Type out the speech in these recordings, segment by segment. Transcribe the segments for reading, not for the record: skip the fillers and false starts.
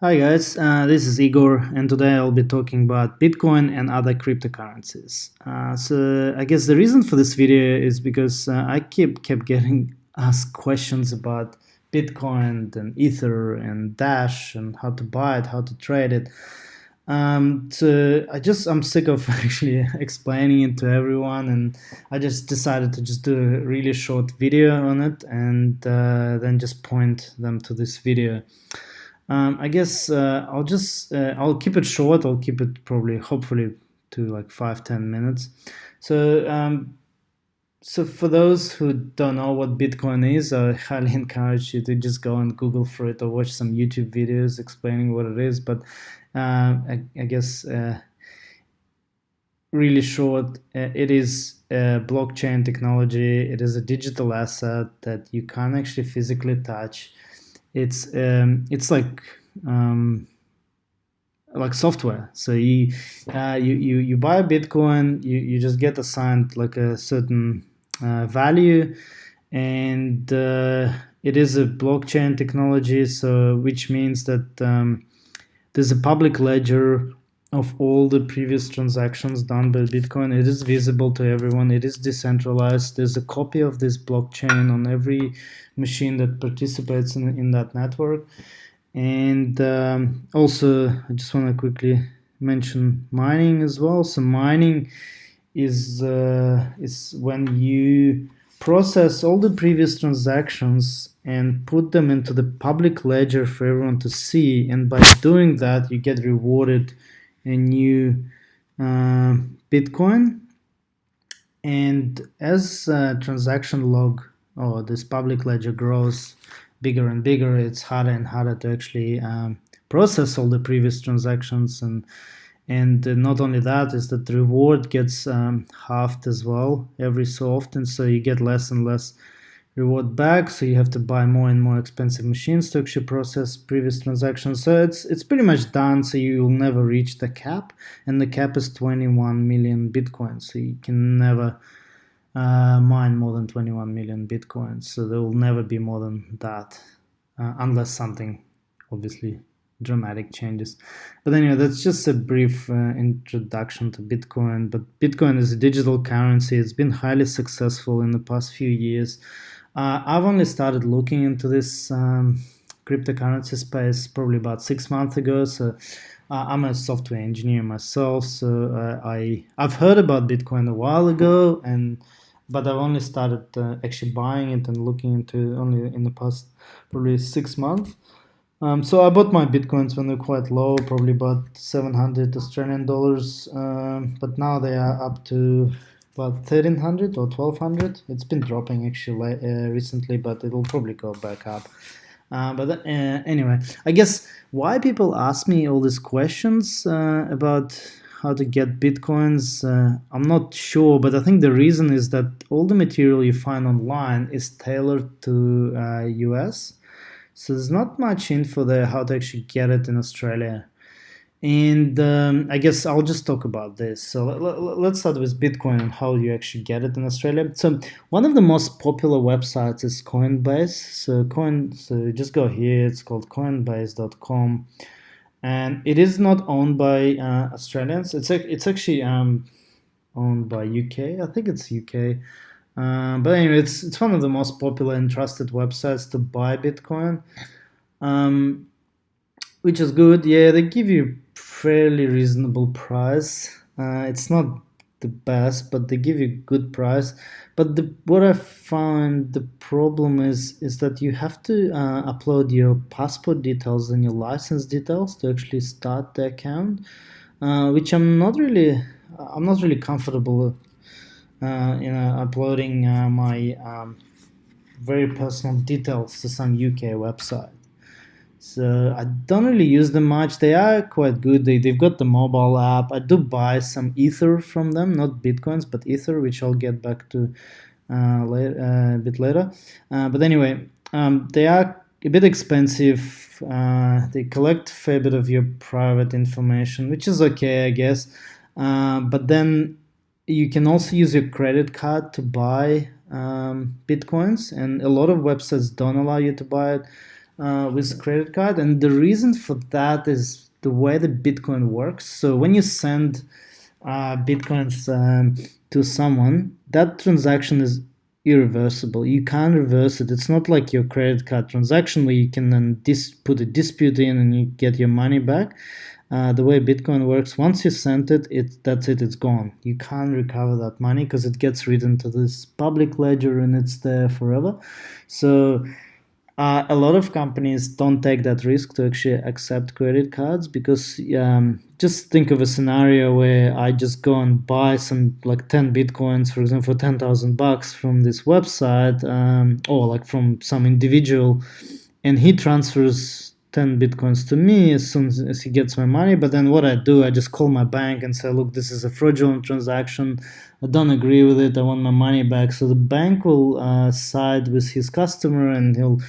Hi guys, this is Igor, and today I'll be talking about Bitcoin and other cryptocurrencies. So I guess the reason for this video is because I kept getting asked questions about Bitcoin and Ether and Dash and how to buy it, how to trade it. I'm sick of actually explaining it to everyone, and I just decided to just do a really short video on it and then just point them to this video. I guess I'll keep it short. I'll keep it probably, hopefully, to like 5-10 minutes. So, so for those who don't know what Bitcoin is, I highly encourage you to just go and Google for it or watch some YouTube videos explaining what it is. But I guess really short, it is blockchain technology. It is a digital asset that you can't actually physically touch. It's like software. So you buy a Bitcoin, you just get assigned like a certain value, and it is a blockchain technology. So which means that there's a public ledger of all the previous transactions done by Bitcoin. It is visible to everyone. It is decentralized. There's a copy of this blockchain on every machine that participates in that network. And also, I just want to quickly mention mining as well. So mining is when you process all the previous transactions and put them into the public ledger for everyone to see. And by doing that, you get rewarded a new Bitcoin. And as transaction log or this public ledger grows bigger and bigger, it's harder and harder to actually process all the previous transactions. And not only that, is that the reward gets halved as well every so often. So you get less and less reward back, so you have to buy more and more expensive machines to actually process previous transactions. So it's pretty much done, so you will never reach the cap, and the cap is 21 million bitcoins, so you can never mine more than 21 million bitcoins. So there will never be more than that unless something obviously dramatic changes. But anyway, that's just a brief introduction to Bitcoin. But Bitcoin is a digital currency. It's been highly successful in the past few years. I've only started looking into this cryptocurrency space probably about 6 months ago. So I'm a software engineer myself. So I've heard about Bitcoin a while ago, but I've only started actually buying it and looking into it only in the past probably 6 months. So I bought my Bitcoins when they're quite low, probably about 700 Australian dollars. But now they are up to about 1300 or 1200. It's been dropping actually recently, but it'll probably go back up. Anyway, I guess why people ask me all these questions about how to get Bitcoins, I'm not sure, but I think the reason is that all the material you find online is tailored to US. So there's not much info there how to actually get it in Australia. And I guess I'll just talk about this. So let's start with Bitcoin and how you actually get it in Australia. So one of the most popular websites is Coinbase. So you just go here. It's called Coinbase.com, and it is not owned by Australians. It's actually owned by UK. I think it's UK. But anyway, it's one of the most popular and trusted websites to buy Bitcoin, which is good. Yeah, they give you fairly reasonable price. It's not the best, but they give you good price. But what I found the problem is that you have to upload your passport details and your license details to actually start the account, which I'm not really comfortable uploading my very personal details to some UK website. So I don't really use them much. They are quite good. They've got the mobile app. I do buy some Ether from them, not Bitcoins, but Ether, which I'll get back to a bit later. But anyway, they are a bit expensive. They collect a fair bit of your private information, which is okay, I guess. But then you can also use your credit card to buy Bitcoins, and a lot of websites don't allow you to buy it. with credit card, and the reason for that is the way the Bitcoin works. So when you send Bitcoins to someone, that transaction is irreversible. You can't reverse it. It's not like your credit card transaction where you can then put a dispute in and you get your money back. The way Bitcoin works, once you sent it, that's it, it's gone. You can't recover that money because it gets written to this public ledger and it's there forever. So a lot of companies don't take that risk to actually accept credit cards because just think of a scenario where I just go and buy some like 10 Bitcoins, for example, for $10,000 from this website or like from some individual, and he transfers 10 Bitcoins to me as soon as he gets my money. But then what I do, I just call my bank and say, look, this is a fraudulent transaction. I don't agree with it. I want my money back. So the bank will side with his customer and he'll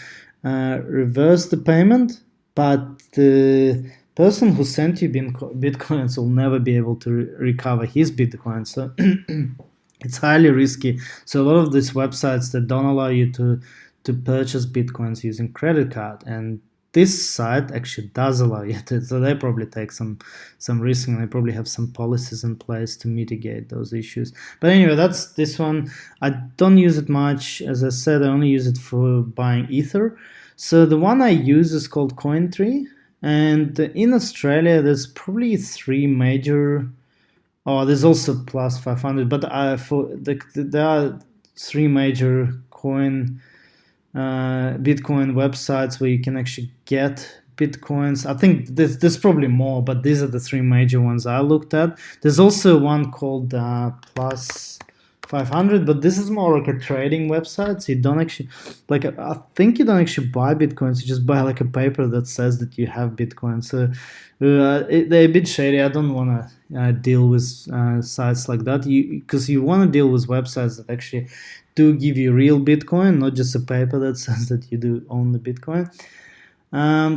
reverse the payment. But the person who sent you Bitcoins will never be able to recover his Bitcoin. So it's highly risky. So a lot of these websites that don't allow you to purchase Bitcoins using credit card, and this site actually does allow you to, so they probably take some risk and they probably have some policies in place to mitigate those issues. But anyway, that's this one. I don't use it much. As I said, I only use it for buying Ether. So the one I use is called Cointree, and in Australia there's probably three major. Oh, there's also plus 500, but there are three major Bitcoin websites where you can actually get Bitcoins. I think there's probably more, but these are the three major ones I looked at. There's also one called Plus 500, but this is more like a trading website. So you don't actually, I think you don't actually buy Bitcoins. You just buy like a paper that says that you have Bitcoin. So they're a bit shady. I don't want to deal with sites like that. Because you want to deal with websites that actually do give you real Bitcoin, not just a paper that says that you do own the Bitcoin.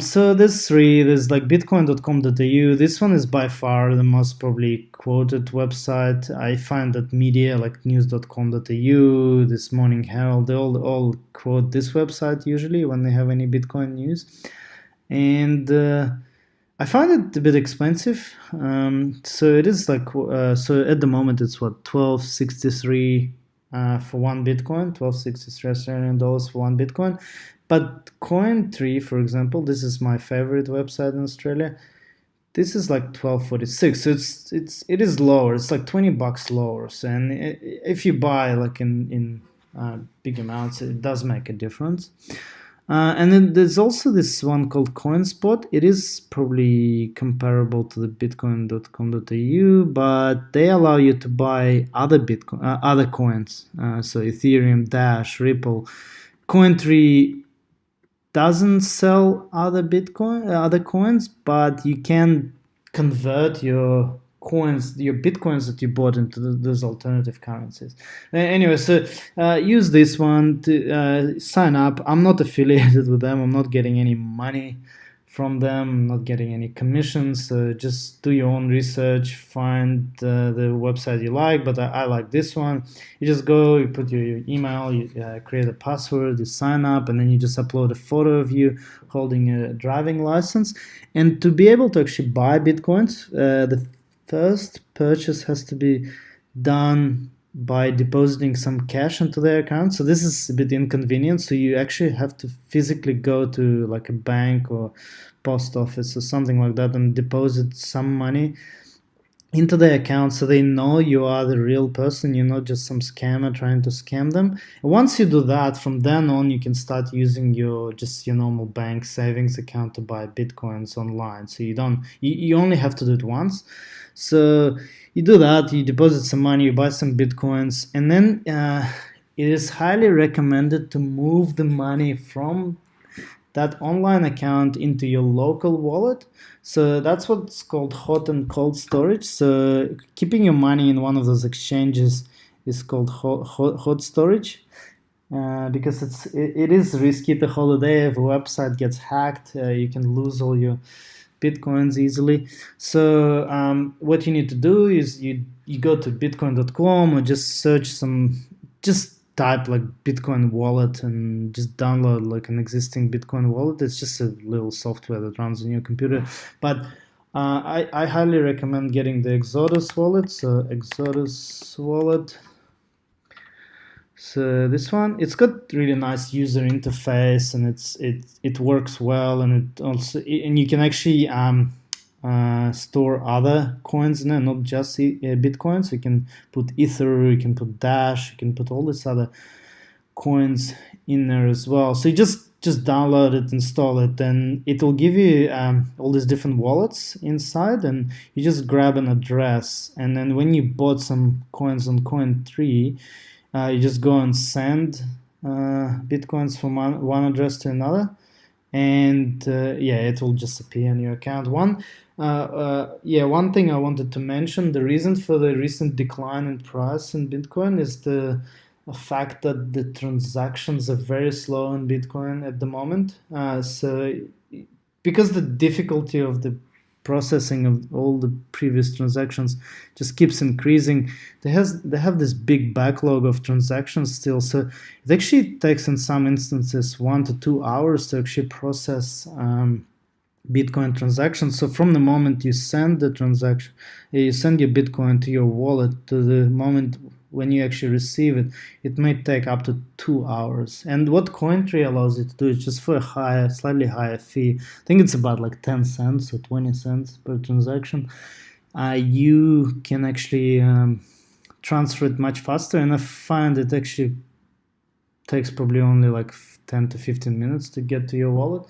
So there's three. There's like bitcoin.com.au. This one is by far the most probably quoted website. I find that media like news.com.au, this Morning Herald, they all quote this website usually when they have any Bitcoin news. And I find it a bit expensive. So it is like, so at the moment it's what, $12.63 for one Bitcoin, $12.63 Australian dollars for one Bitcoin. But Cointree, for example, this is my favorite website in Australia. This is like $12.46, so it is lower. It's like $20 lower. So, and if you buy like in big amounts, it does make a difference. And then there's also this one called CoinSpot. It is probably comparable to the bitcoin.com.au, but they allow you to buy other other coins. So Ethereum, Dash, Ripple. Cointree doesn't sell other coins, but you can convert your Bitcoins that you bought into those alternative currencies. Anyway, so use this one to sign up. I'm not affiliated with them. I'm not getting any money from them. I'm not getting any commissions. So just do your own research, find the website you like, but I like this one. You just go, you put your email, you create a password, you sign up, and then you just upload a photo of you holding a driving license. And to be able to actually buy Bitcoins, the first purchase has to be done by depositing some cash into their account. So this is a bit inconvenient. So you actually have to physically go to like a bank or post office or something like that and deposit some money into their account so they know you are the real person. You're not just some scammer trying to scam them. And once you do that, from then on, you can start using your normal bank savings account to buy Bitcoins online. So you only have to do it once. So you do that, you deposit some money, you buy some Bitcoins, and then it is highly recommended to move the money from that online account into your local wallet. So that's what's called hot and cold storage. So keeping your money in one of those exchanges is called hot storage. Because it is risky to hold it. If a website gets hacked, you can lose all your Bitcoins easily. So what you need to do is you go to bitcoin.com or just search just type like Bitcoin wallet and just download like an existing Bitcoin wallet. It's just a little software that runs on your computer. But I highly recommend getting the Exodus wallet. So Exodus wallet. So this one, it's got really nice user interface, and it works well, and it also, and you can actually store other coins in there, not just Bitcoin. So you can put Ether, you can put Dash, you can put all these other coins in there as well. So you just download it, install it, and it will give you all these different wallets inside, and you just grab an address, and then when you bought some coins on Coin3, you just go and send Bitcoins from one address to another, and it will just appear in your account. One thing I wanted to mention, the reason for the recent decline in price in Bitcoin is the fact that the transactions are very slow in Bitcoin at the moment. So because the difficulty of the processing of all the previous transactions just keeps increasing, they have this big backlog of transactions still. So it actually takes in some instances 1 to 2 hours to actually process Bitcoin transactions. So from the moment you send the transaction, you send your Bitcoin to your wallet, to the moment when you actually receive it, it may take up to 2 hours. And what Cointree allows you to do is just for a slightly higher fee. I think it's about like 10 cents or 20 cents per transaction. You can actually transfer it much faster, and I find it actually takes probably only like 10 to 15 minutes to get to your wallet.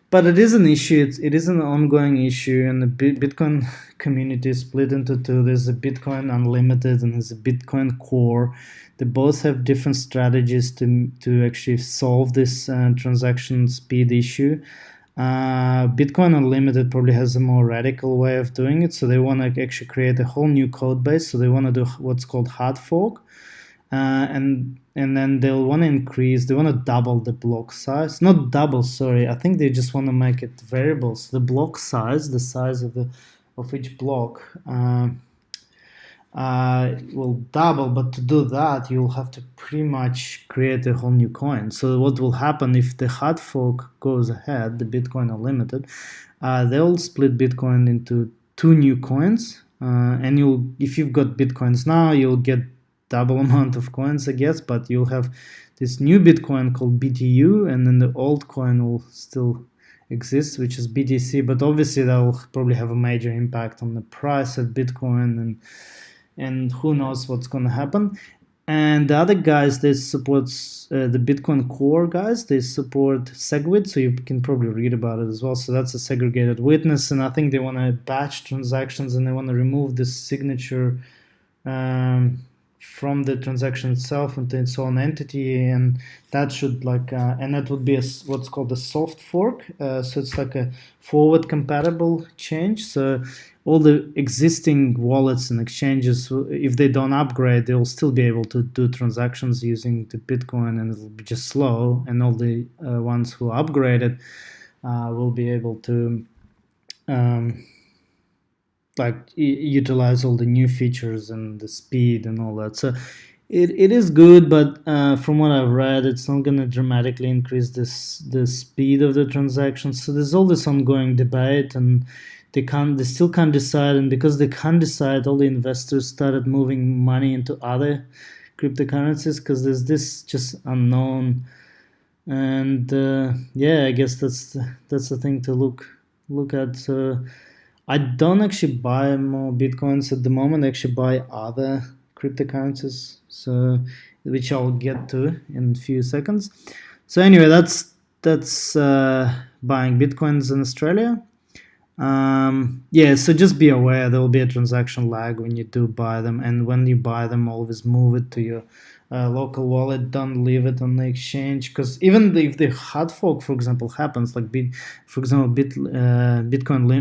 But it is an issue. It is an ongoing issue, and the Bitcoin community is split into two. There's a Bitcoin Unlimited and there's a Bitcoin Core. They both have different strategies to actually solve this transaction speed issue. Bitcoin Unlimited probably has a more radical way of doing it. So they want to actually create a whole new code base. So they want to do what's called hard fork. And then they'll want to increase, they want to double the block size. Not double, sorry. I think they just want to make it variable. So the block size, the size of each block will double. But to do that, you'll have to pretty much create a whole new coin. So what will happen if the hard fork goes ahead, the Bitcoin Unlimited, they'll split Bitcoin into 2 new coins. And if you've got Bitcoins now, you'll get double amount of coins, I guess, but you'll have this new Bitcoin called BTU, and then the old coin will still exist, which is BTC. But obviously that will probably have a major impact on the price of Bitcoin, and who knows what's going to happen. And the other guys, they support the Bitcoin Core guys, they support SegWit, so you can probably read about it as well. So that's a segregated witness, and I think they want to batch transactions, and they want to remove this signature from the transaction itself into its own entity, and that should and that would be what's called a soft fork. So it's like a forward compatible change. So all the existing wallets and exchanges, if they don't upgrade, they'll still be able to do transactions using the Bitcoin, and it'll be just slow. And all the ones who upgraded will be able to utilize all the new features and the speed and all that. So it is good, but from what I've read, it's not going to dramatically increase the speed of the transactions. So there's all this ongoing debate, and they still can't decide. And because they can't decide, all the investors started moving money into other cryptocurrencies because there's this just unknown. And I guess that's the thing to look at. So I don't actually buy more Bitcoins at the moment. I actually buy other cryptocurrencies, so which I'll get to in a few seconds. So anyway, that's buying Bitcoins in Australia. So just be aware there will be a transaction lag when you do buy them, and when you buy them, always move it to your local wallet. Don't leave it on the exchange, because even if the hard fork, for example, happens, like Bitcoin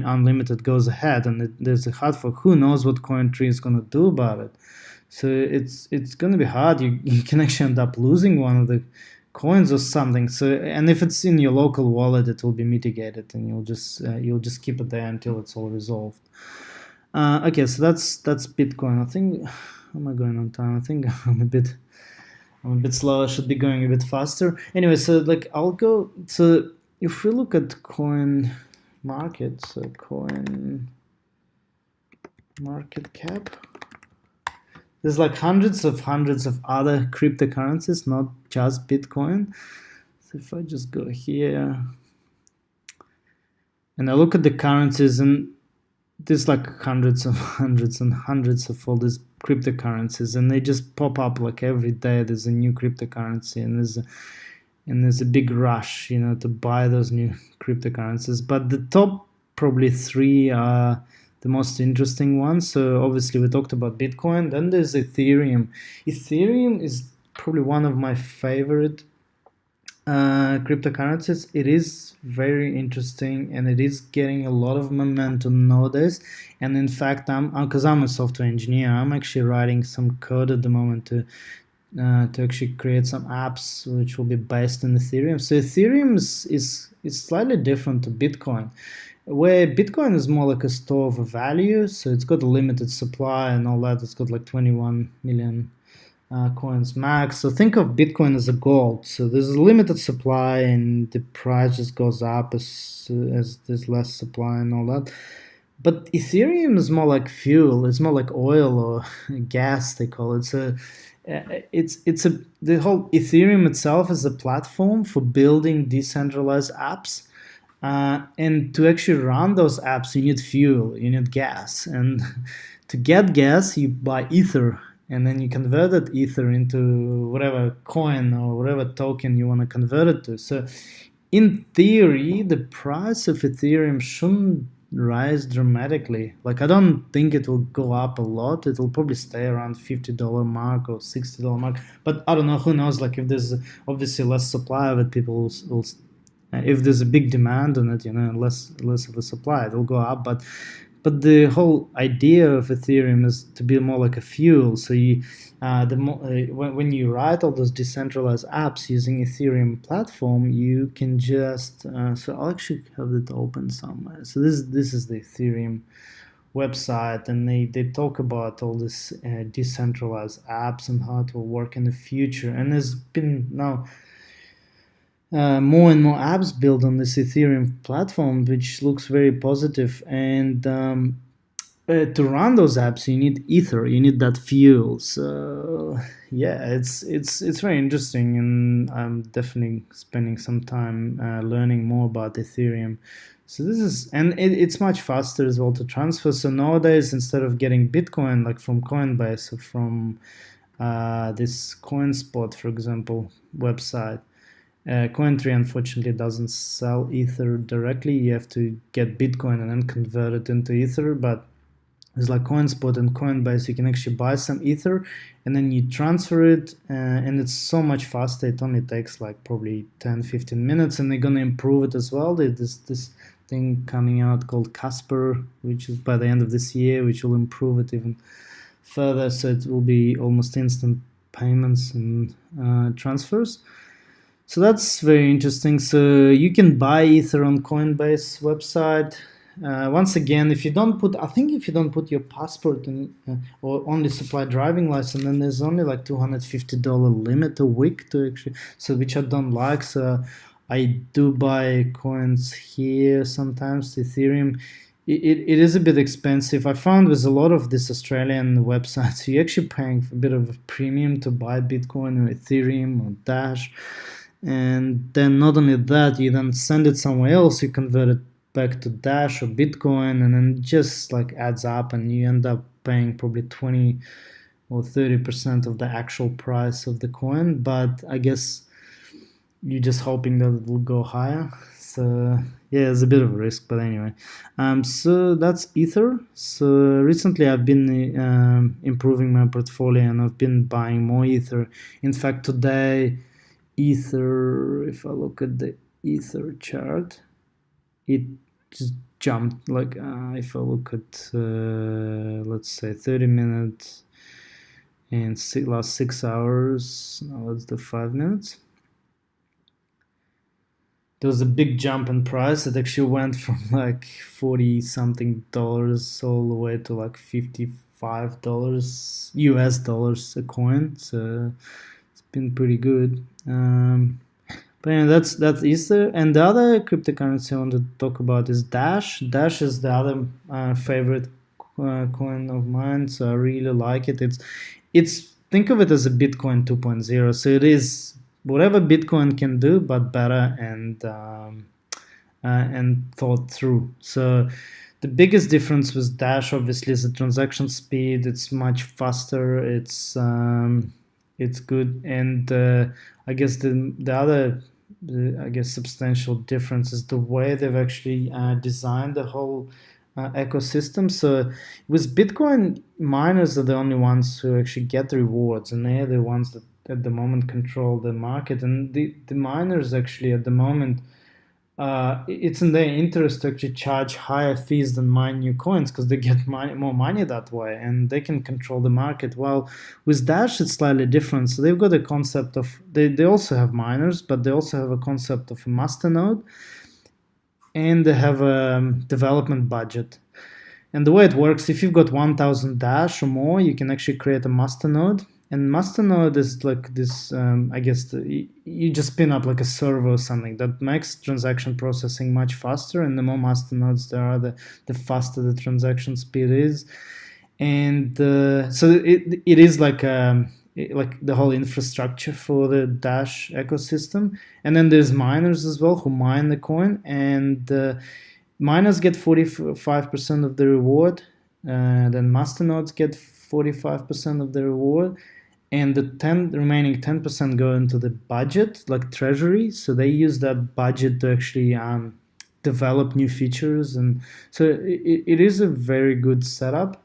Unlimited goes ahead and there's a hard fork, who knows what Cointree is going to do about it. So it's going to be hard. You can actually end up losing one of the coins or something. So, and if it's in your local wallet, it will be mitigated, and you'll just keep it there until it's all resolved. Okay, so that's Bitcoin. I think, how am I going on time? I think I'm a bit I'm a bit slow. I should be going a bit faster. Anyway, so like I'll go. So if we look at coin market, so coin market cap, there's like hundreds of other cryptocurrencies, not just Bitcoin. So if I just go here and I look at the currencies, and there's like hundreds of all these cryptocurrencies, and they just pop up like every day. There's a new cryptocurrency, and there's a big rush, to buy those new cryptocurrencies. But the top probably three are the most interesting ones. So obviously we talked about Bitcoin. Then there's Ethereum. Ethereum is probably one of my favorite cryptocurrencies. It is very interesting, and it is getting a lot of momentum nowadays. And in fact, because I'm a software engineer, I'm actually writing some code at the moment to actually create some apps which will be based on Ethereum. So Ethereum is slightly different to Bitcoin, where Bitcoin is more like a store of value. So it's got a limited supply and all that. It's got like 21 million coins max. So think of Bitcoin as a gold. So there's a limited supply, and the price just goes up as there's less supply and all that. But Ethereum is more like fuel. It's more like oil or gas, they call it. So the whole Ethereum itself is a platform for building decentralized apps. And to actually run those apps, you need fuel, you need gas. And to get gas, you buy Ether, and then you convert that Ether into whatever coin or whatever token you want to convert it to. So in theory, the price of Ethereum shouldn't rise dramatically. Like, I don't think it will go up a lot. It will probably stay around $50 mark or $60 mark. But I don't know, who knows? Like, if there's obviously less supply of it, people will if there's a big demand on it, less of a supply, it'll go up. But the whole idea of Ethereum is to be more like a fuel. So when you write all those decentralized apps using Ethereum platform, you can just so I'll actually have it open somewhere. So this is the Ethereum website, and they talk about all this decentralized apps and how it will work in the future. And there's been now more and more apps built on this Ethereum platform, which looks very positive. And to run those apps, you need Ether, you need that fuel. So yeah, it's very interesting, and I'm definitely spending some time learning more about Ethereum. So it's much faster as well to transfer. So nowadays, instead of getting Bitcoin like from Coinbase or from this CoinSpot, for example, website, Cointree unfortunately doesn't sell Ether directly. You have to get Bitcoin and then convert it into Ether. But it's like CoinSpot and Coinbase, you can actually buy some Ether and then you transfer it, and it's so much faster. It only takes like probably 10-15 minutes, and they're going to improve it as well. There's this thing coming out called Casper, which is by the end of this year, which will improve it even further. So it will be almost instant payments and transfers. So that's very interesting. So you can buy Ether on Coinbase website. Once again, if you don't put your passport in, or only supply driving license, then there's only like $250 limit a week to actually. So which I don't like. So I do buy coins here sometimes. Ethereum. It is a bit expensive. I found with a lot of these Australian websites, you're actually paying a bit of a premium to buy Bitcoin or Ethereum or Dash. And then not only that, you then send it somewhere else, you convert it back to Dash or Bitcoin, and then it just like adds up, and you end up paying probably 20 or 30% of the actual price of the coin. But I guess you're just hoping that it will go higher. So yeah, it's a bit of a risk, but anyway. So that's Ether. So recently I've been improving my portfolio, and I've been buying more Ether. In fact, today Ether, if I look at the Ether chart, it just jumped. Like if I look at let's say 30 minutes and last 6 hours, now let's do 5 minutes, there was a big jump in price. It actually went from like 40 something dollars all the way to like $55 US dollars a coin. So been pretty good. But yeah, that's Ether. And the other cryptocurrency I want to talk about is Dash. Dash is the other favorite coin of mine, so I really like it. It's think of it as a Bitcoin 2.0. So it is whatever Bitcoin can do, but better and thought through. So the biggest difference with Dash obviously is the transaction speed. It's much faster. It's good, and I guess the other I guess substantial difference is the way they've actually designed the whole ecosystem. So with Bitcoin, miners are the only ones who actually get the rewards, and they're the ones that at the moment control the market. And the miners actually at the moment it's in their interest to actually charge higher fees than mine new coins because they get more money that way and they can control the market. While with Dash, it's slightly different. So they've got a concept of, they also have miners, but they also have a concept of a masternode and they have a development budget. And the way it works, if you've got 1,000 Dash or more, you can actually create a masternode. And masternode is like this, I guess you just spin up like a server or something that makes transaction processing much faster. And the more masternodes there are, the faster the transaction speed is. And so it is like the whole infrastructure for the Dash ecosystem. And then there's miners as well who mine the coin. And miners get 45% of the reward. Then masternodes get 45% of the reward, and the remaining 10% go into the budget, like treasury. So they use that budget to actually develop new features, and so it is a very good setup.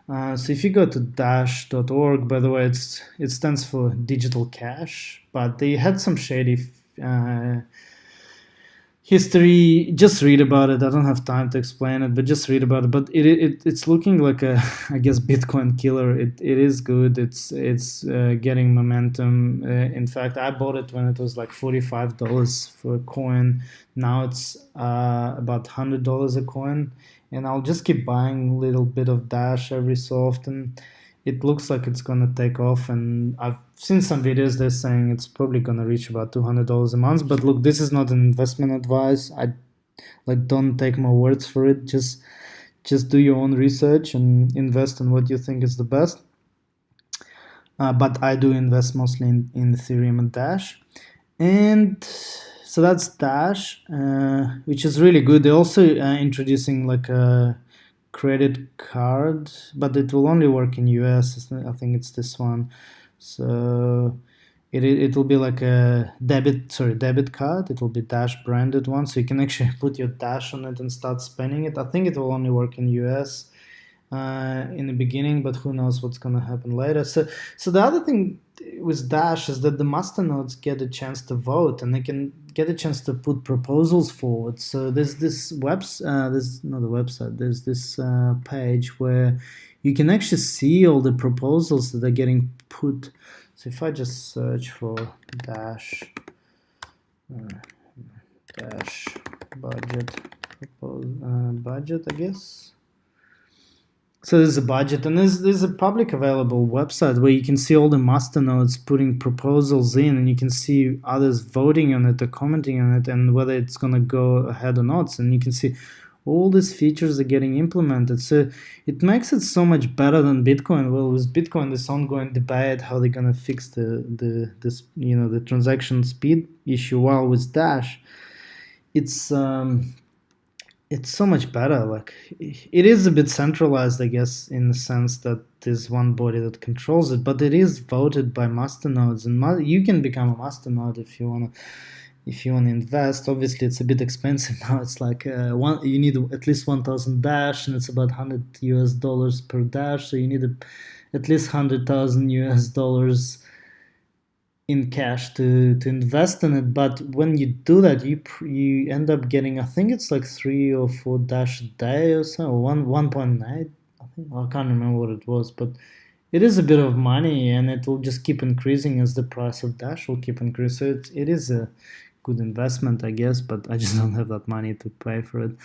So if you go to dash.org, by the way, it stands for digital cash, but they had some shady history. Just read about it. I don't have time to explain it, but just read about it. But it's looking like a, I guess, Bitcoin killer. It is good. It's getting momentum. In fact, I bought it when it was like $45 for a coin. Now it's about $100 a coin, and I'll just keep buying a little bit of Dash every so often. It looks like it's gonna take off, and I've seen some videos they're saying it's probably gonna reach about $200 a month. But look, this is not an investment advice. I don't take my words for it. Just do your own research and invest in what you think is the best. But I do invest mostly in Ethereum and Dash, and so that's Dash, which is really good. They're also introducing like a credit card, but it will only work in US. I think it's this one. So it will be like a debit card. It will be Dash branded one, so you can actually put your Dash on it and start spending it. I think it will only work in US in the beginning, but who knows what's gonna happen later. So the other thing with Dash is that the masternodes get a chance to vote, and they can get a chance to put proposals forward. So there's this there's not a website. There's this page where you can actually see all the proposals that are getting put. So if I just search for Dash budget budget, I guess. So there's a budget, and there's a public available website where you can see all the masternodes putting proposals in, and you can see others voting on it or commenting on it, and whether it's gonna go ahead or not. And you can see all these features are getting implemented. So it makes it so much better than Bitcoin. Well, with Bitcoin, this ongoing debate how they're gonna fix the transaction speed issue. While with Dash, it's so much better. Like, it is a bit centralized, I guess, in the sense that there's one body that controls it, but it is voted by masternodes, and you can become a masternode if you want to invest. Obviously, it's a bit expensive now. It's like you need at least 1,000 Dash, and it's about $100 per Dash. So you need at least $100,000 in cash to invest in it. But when you do that, you end up getting, I think it's like 3 or 4 Dash a day or so, or 1.9. I think, I can't remember what it was, but it is a bit of money, and it will just keep increasing as the price of Dash will keep increasing. So it is a good investment, I guess, but I just don't have that money to pay for it.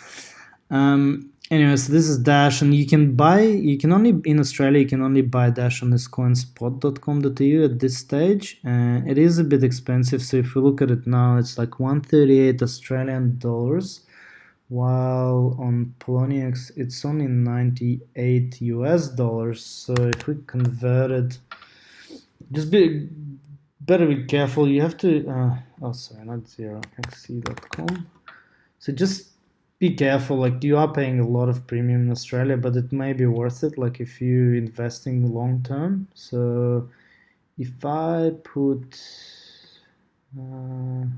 Anyways, this is Dash, and you can only, in Australia, you can only buy Dash on this coinspot.com.au at this stage. It is a bit expensive, so if we look at it now, it's like 138 Australian dollars, while on Poloniex, it's only 98 US dollars. So if we convert it, just better be careful. You have to, oh, sorry, not zero, xc.com. So just be careful, like you are paying a lot of premium in Australia, but it may be worth it, like if you're investing long term. So if I put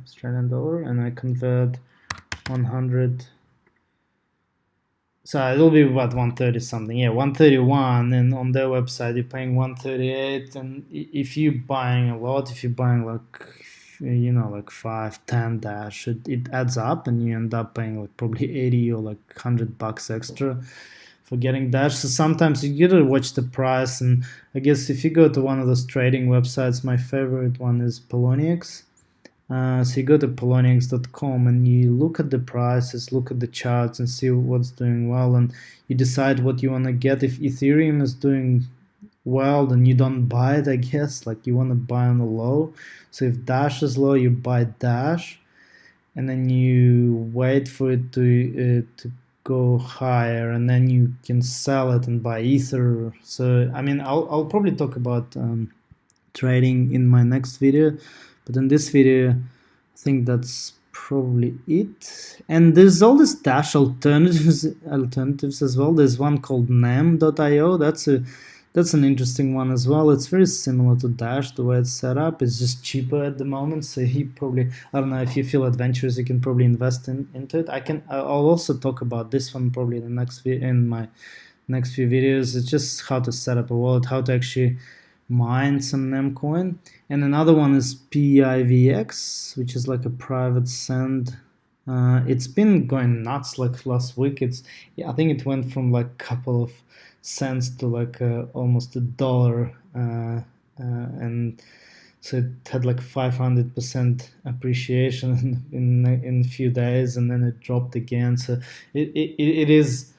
Australian dollar and I convert 100, so it'll be about 130 something, yeah, 131, and on their website you're paying 138, and if you're buying a lot, if you're buying like, you know, like 5-10 Dash, it adds up, and you end up paying like probably 80 or like $100 extra for getting Dash. So sometimes you gotta watch the price, and I guess if you go to one of those trading websites, my favorite one is Poloniex. So you go to poloniex.com and you look at the prices, look at the charts, and see what's doing well, and you decide what you want to get. If Ethereum is doing well, then you don't buy it, I guess. Like you want to buy on the low. So if Dash is low, you buy Dash, and then you wait for it to go higher, and then you can sell it and buy Ether. So I mean, I'll probably talk about trading in my next video, but in this video I think that's probably it. And there's all these Dash alternatives as well. There's one called nam.io. That's an interesting one as well. It's very similar to Dash, the way it's set up. It's just cheaper at the moment, so he probably, I don't know, if you feel adventurous, you can probably invest into it. I'll also talk about this one probably in my next few videos. It's just how to set up a wallet, how to actually mine some Nemcoin. And another one is PIVX, which is like a private send. It's been going nuts like last week. I think it went from like a couple of cents to like almost $1, and so it had like 500% appreciation in a few days, and then it dropped again. So it is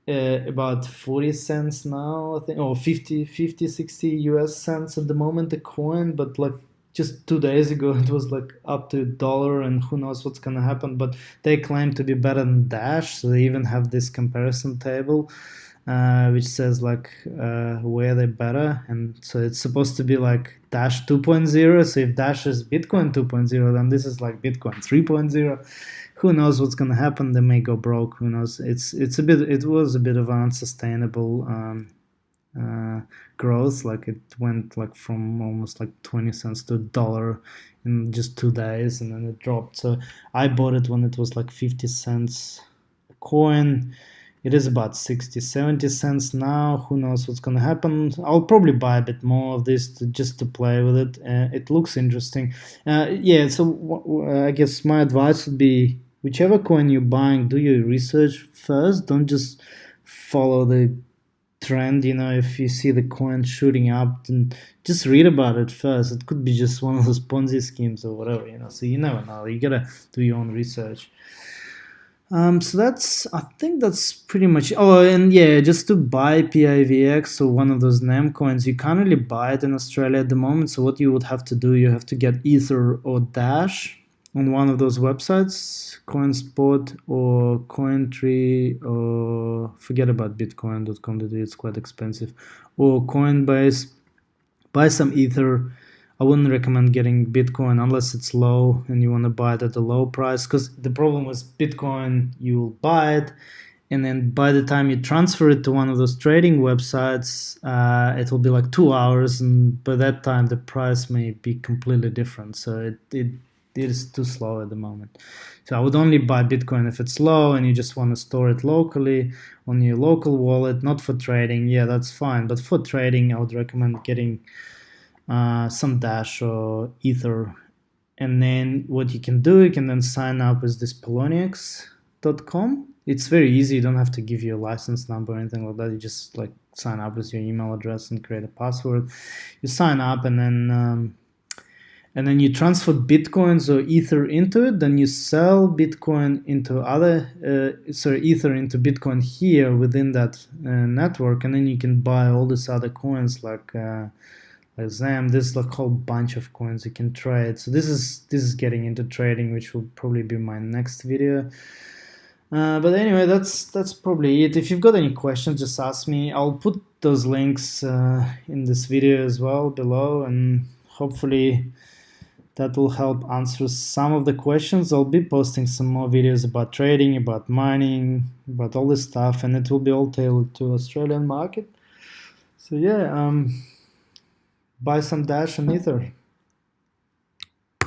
about 40 cents now, I think, or 50 60 US cents at the moment a coin, but like just 2 days ago it was like up to $1, and who knows what's gonna happen. But they claim to be better than Dash, so they even have this comparison table which says like where they're better, and so it's supposed to be like Dash 2.0. So if Dash is Bitcoin 2.0, then this is like Bitcoin 3.0. Who knows what's gonna happen? They may go broke. Who knows? It was a bit of an unsustainable growth. Like it went like from almost like 20 cents to $1 in just 2 days, and then it dropped. So I bought it when it was like 50 cents a coin. It is about 60-70 cents now. Who knows what's gonna happen? I'll probably buy a bit more of this just to play with it. It looks interesting. Yeah, so I guess my advice would be, whichever coin you're buying, do your research first. Don't just follow the trend. You know, if you see the coin shooting up, then just read about it first. It could be just one of those Ponzi schemes or whatever, you know. So you never know. You gotta do your own research. So I think that's pretty much. Oh, and yeah, just to buy PIVX or one of those NAM coins, you can't really buy it in Australia at the moment. So what you would have to do, you have to get Ether or Dash on one of those websites, CoinSpot or Cointree, or forget about Bitcoin.com.au, it's quite expensive, or Coinbase. Buy some Ether. I wouldn't recommend getting Bitcoin unless it's low and you want to buy it at a low price, because the problem with Bitcoin, you'll buy it, and then by the time you transfer it to one of those trading websites, it will be like 2 hours, and by that time the price may be completely different. So it is too slow at the moment. So I would only buy Bitcoin if it's low and you just want to store it locally on your local wallet, not for trading. Yeah, that's fine. But for trading, I would recommend getting some Dash or Ether. And then what you can do, you can then sign up with this poloniex.com. It's very easy. You don't have to give your license number or anything like that. You just like sign up with your email address and create a password. You sign up, and then and then you transfer Bitcoins or Ether into it, then you sell Bitcoin into Ether into Bitcoin here within that network, and then you can buy all these other coins like ZAM. There's like a whole bunch of coins you can trade. So this is getting into trading, which will probably be my next video. But anyway, that's probably it. If you've got any questions, just ask me. I'll put those links in this video as well below, and hopefully that will help answer some of the questions. I'll be posting some more videos about trading, about mining, about all this stuff, and it will be all tailored to Australian market. So yeah, buy some Dash and Ether.